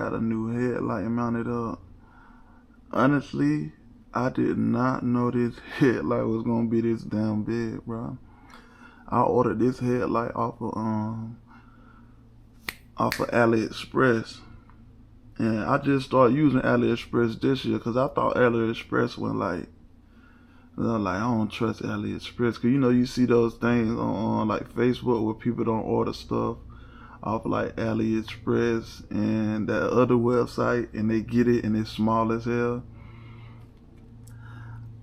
got a new headlight mounted up. Honestly, I did not know this headlight was gonna be this damn big, bro. I ordered this headlight off of AliExpress, and I just started using AliExpress this year because I thought AliExpress went like I don't trust AliExpress, because you see those things on like Facebook where people don't order stuff off like AliExpress and that other website, and they get it and it's small as hell.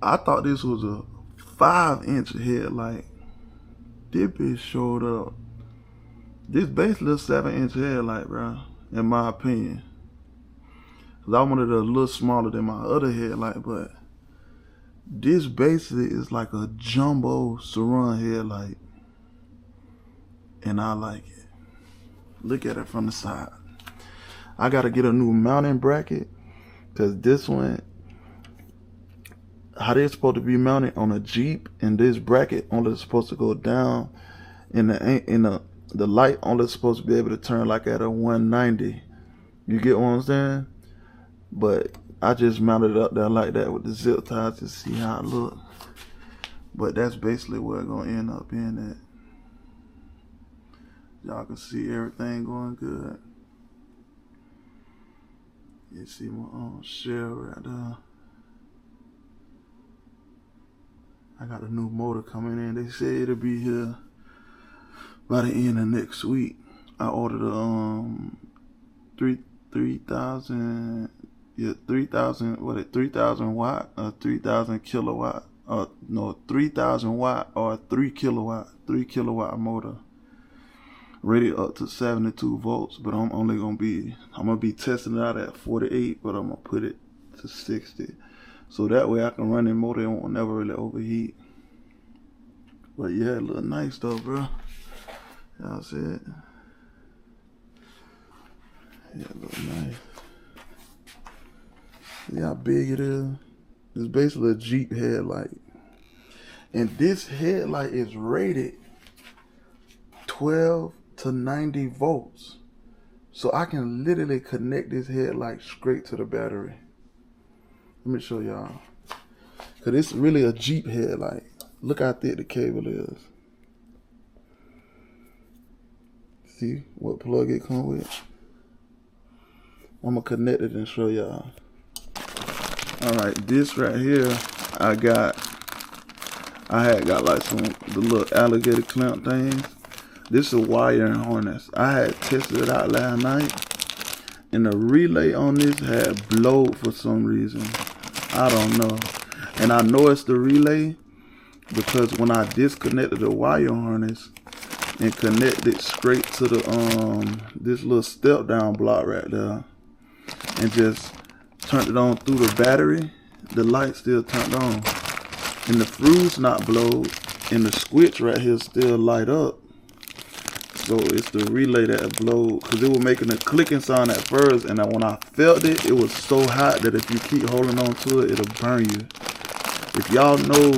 I thought this was a 5-inch headlight. This bitch showed up. This basically a 7-inch headlight, bro, in my opinion. Cause I wanted it a little smaller than my other headlight, but this basically is like a jumbo surround headlight, and I like it. Look at it from the side. I gotta get a new mounting bracket, cause this one, how they're supposed to be mounted on a Jeep, and this bracket only supposed to go down, and the light only supposed to be able to turn like at a 190. You get what I'm saying? But I just mounted it up there like that with the zip ties to see how it look. But that's basically where it's gonna end up being at. Y'all can see everything going good. You see my shell right there. I got a new motor coming in. They say it'll be here by the end of next week. I ordered a 3,000 watt, 3,000 kilowatt, no, 3,000 watt or 3 kilowatt motor, rated up to 72 volts. But I'm gonna be testing it out at 48, but I'm gonna put it to 60, so that way I can run the motor and won't never really overheat. But yeah, it look nice though, bro. Y'all see it? Yeah, it look nice. See how big it is? It's basically a Jeep headlight. And this headlight is rated 12 to 90 volts. So I can literally connect this headlight straight to the battery. Let me show y'all. Cause it's really a Jeep headlight. Look how thick the cable is. See what plug it come with? I'm gonna connect it and show y'all. Alright, this right here, I had got like the little alligator clamp things. This is a wire and harness. I had tested it out last night, and the relay on this had blowed for some reason. I don't know. And I know it's the relay because when I disconnected the wire harness and connected straight to the this little step down block right there, and just turned it on through the battery, the light still turned on, and the fuse not blowed, and the switch right here still light up. So it's the relay that blowed, because it was making a clicking sound at first, and when I felt it, it was so hot that if you keep holding on to it, it'll burn you. If y'all know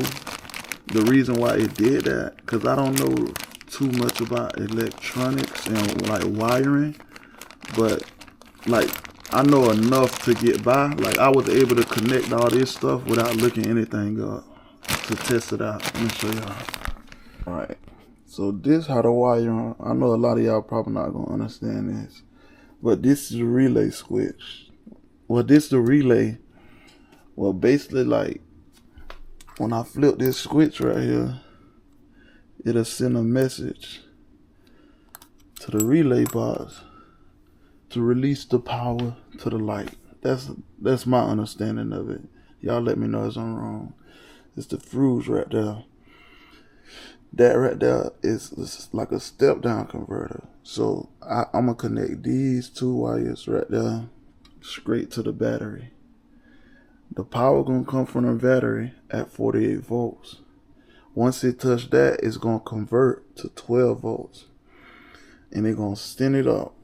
the reason why it did that, because I don't know too much about electronics and like wiring, but like I know enough to get by. Like I was able to connect all this stuff without looking anything up to test it out. Let me show y'all. Alright, so this how the wire, I know a lot of y'all probably not gonna understand this, but this is a relay switch. Well, this is the relay. Well, basically, like when I flip this switch right here, it'll send a message to the relay box to release the power to the light. That's my understanding of it. Y'all let me know if I'm wrong. It's the fuse right there. That right there is like a step down converter. So I'm gonna connect these two wires right there straight to the battery. The power gonna come from the battery at 48 volts. Once it touch that, it's gonna convert to 12 volts, and it's gonna send it up.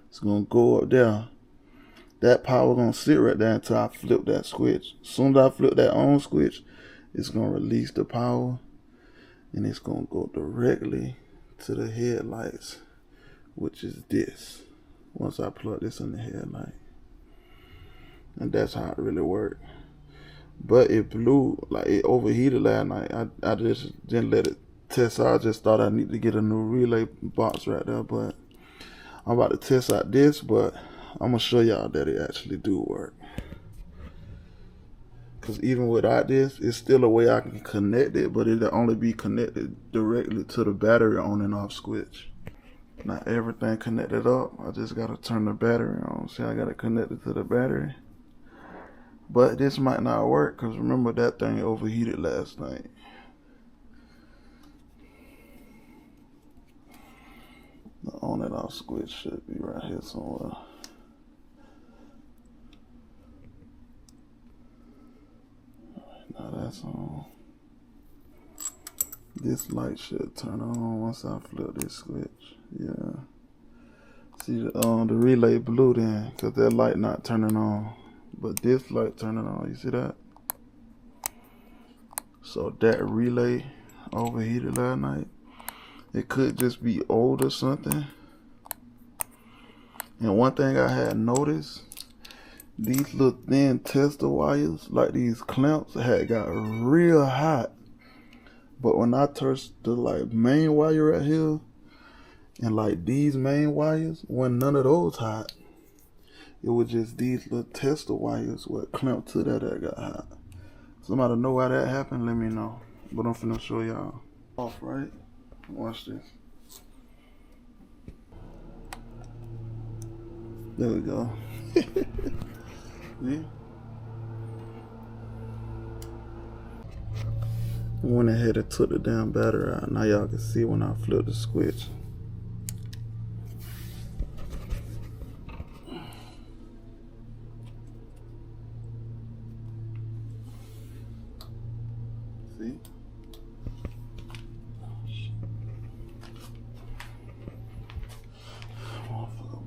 It's gonna go up there. That power gonna sit right there until I flip that switch. As soon as I flip that on switch, it's gonna release the power, and it's gonna go directly to the headlights, which is this. once I plug this in the headlight. And that's how it really worked. But it blew, like it overheated last night. I just didn't let it test out. I just thought I need to get a new relay box right there. But I'm about to test out this, but I'm gonna show y'all that it actually do work. Cause even without this, it's still a way I can connect it, but it'll only be connected directly to the battery on and off switch. Not everything connected up. I just gotta turn the battery on. See, I gotta connect it to the battery. But this might not work, because remember that thing overheated last night. The on and off switch should be right here somewhere. Alright, now that's on. This light should turn on once I flip this switch. Yeah. See, the relay blue then, because that light not turning on. But this light turning on, you see that? So that relay overheated last night. It could just be old or something. And one thing I had noticed, these little thin tester wires, like these clamps, had got real hot. But when I touched the like main wire right here, and like these main wires, wasn't none of those hot. It was just these little tester wires what clamped to that got hot. Somebody know why that happened? Let me know. But I'm finna show y'all. Off, right? Watch this. There we go. See? I went ahead and took the damn battery out. Now y'all can see when I flip the switch. See?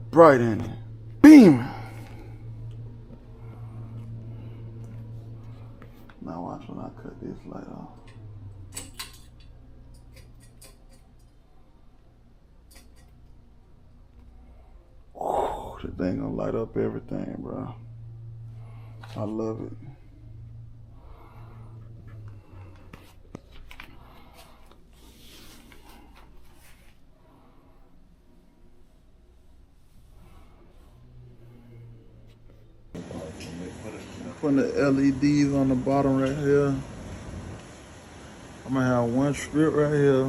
Bright in it. Beam! Now watch when I cut this light off. Whew, this thing gonna light up everything, bro. I love it. Putting the LEDs on the bottom right here. I'm gonna have one strip right here,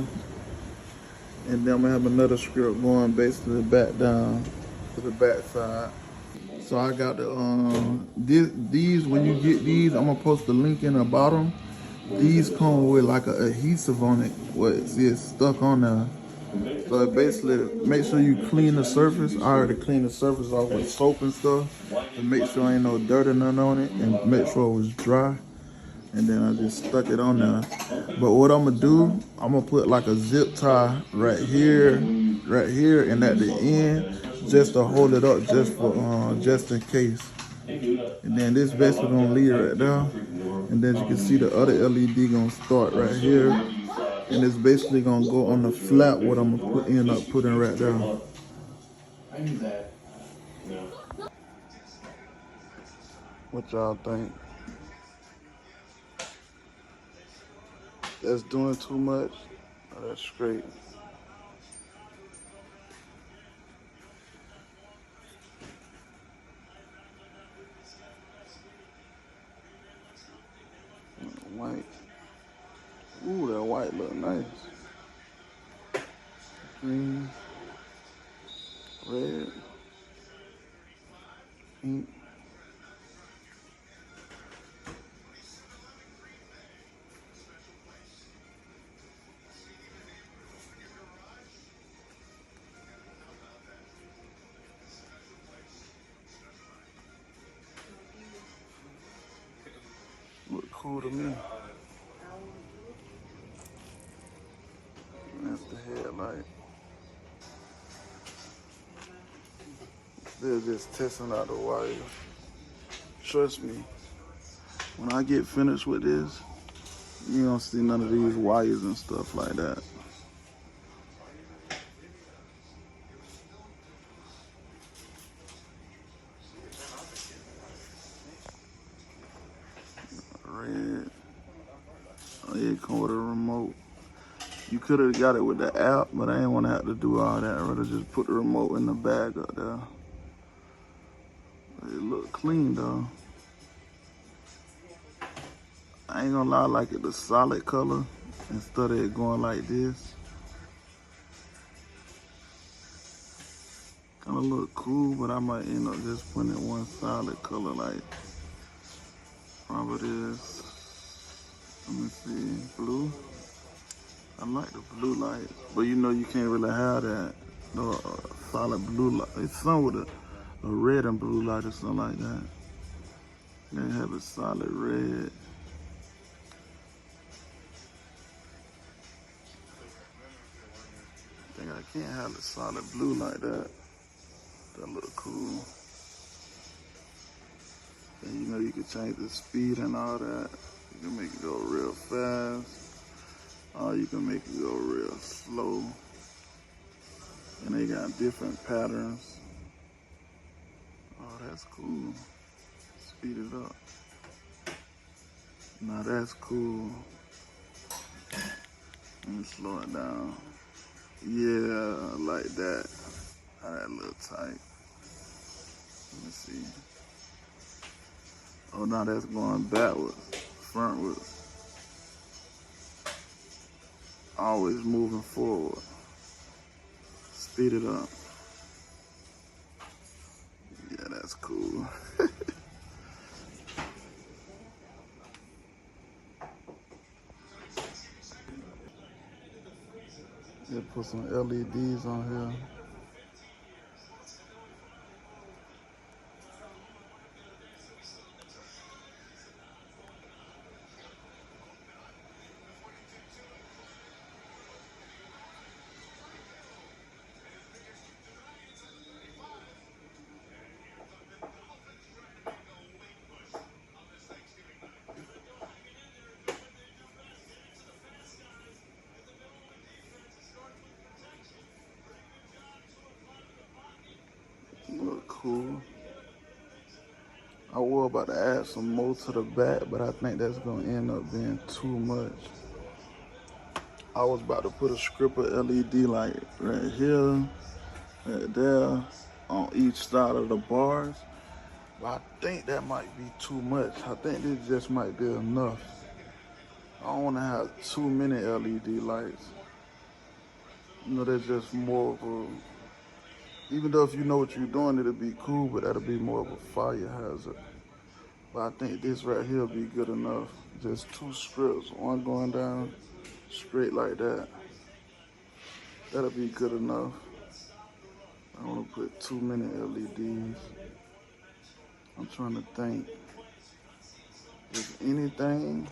and then I'm gonna have another strip going basically back down to the back side. So I got the these when you get these, I'm gonna post the link in the bottom. These come with like an adhesive on it, it's stuck on there. So it basically make sure you clean the surface. I already cleaned the surface off with soap and stuff to make sure ain't no dirt or nothing on it, and make sure it was dry. And then I just stuck it on there. But what I'm gonna do, I'm gonna put like a zip tie right here, and at the end, just to hold it up, just in case. And then this basically gonna lead right there. And then you can see the other LED gonna start right here. And it's basically gonna go on the flap what I'm gonna end up putting right there. What y'all think? That's doing too much? Oh, that's straight. White. Ooh, that white look nice. Green, red, pink. Look cool to me. That's the headlight. They're just testing out the wire. Trust me, when I get finished with this, you don't see none of these wires and stuff like that. could have got it with the app, but I didn't want to have to do all that. I'd rather just put the remote in the bag up there. It look clean though. I ain't gonna lie, I like it the solid color instead of it going like this. Kinda look cool, but I might end up just putting it one solid color like probably this. Let me see, blue. I like the blue light, but you know you can't really have that solid blue light. It's some with a red and blue light or something like that. They have a solid red. I think I can't have a solid blue like that. That look cool. And you know you can change the speed and all that. You can make it go real fast. Or you can make it go real slow. And they got different patterns. Oh, that's cool. Speed it up. Now that's cool. Let me slow it down. Yeah, like that. All right, a little tight. Let me see. Oh, now that's going backwards, frontwards. Always moving forward. Speed it up. Yeah, that's cool. Yeah, put some LEDs on here. Look cool. I was about to add some more to the back, but I think that's gonna end up being too much. I was about to put a strip of LED light right here, right there, on each side of the bars. But I think that might be too much. I think this just might be enough. I don't wanna have too many LED lights. You know, that's just more of a, even though if you know what you're doing, it'll be cool, but that'll be more of a fire hazard. But I think this right here will be good enough. Just two strips, one going down straight like that. That'll be good enough. I don't want to put too many LEDs. I'm trying to think. If anything,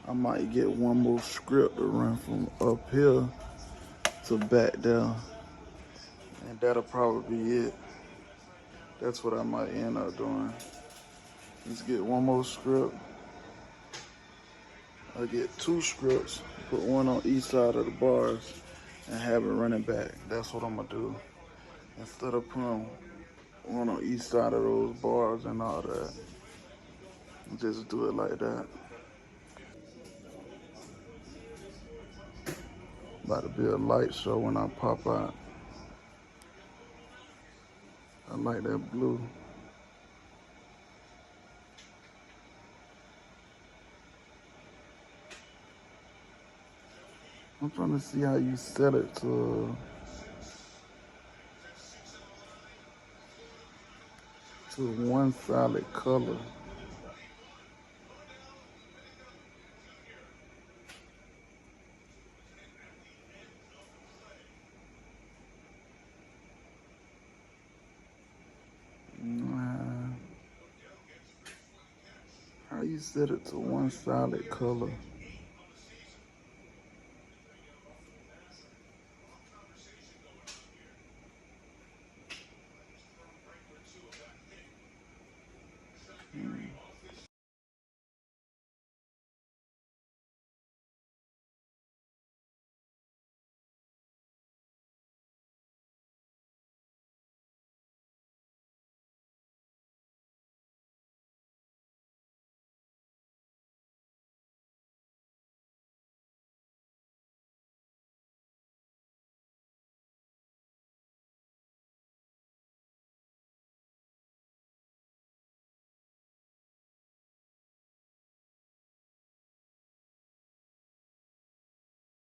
I might get one more strip to run from up here to back there. And that'll probably be it. That's what I might end up doing. Let's get one more strip. I get two strips, put one on each side of the bars, and have it running back. That's what I'm gonna do. Instead of putting one on each side of those bars and all that, just do it like that. About to be a light show when I pop out. I like that blue. I'm trying to see how you set it to one solid color. How you set it to one solid color?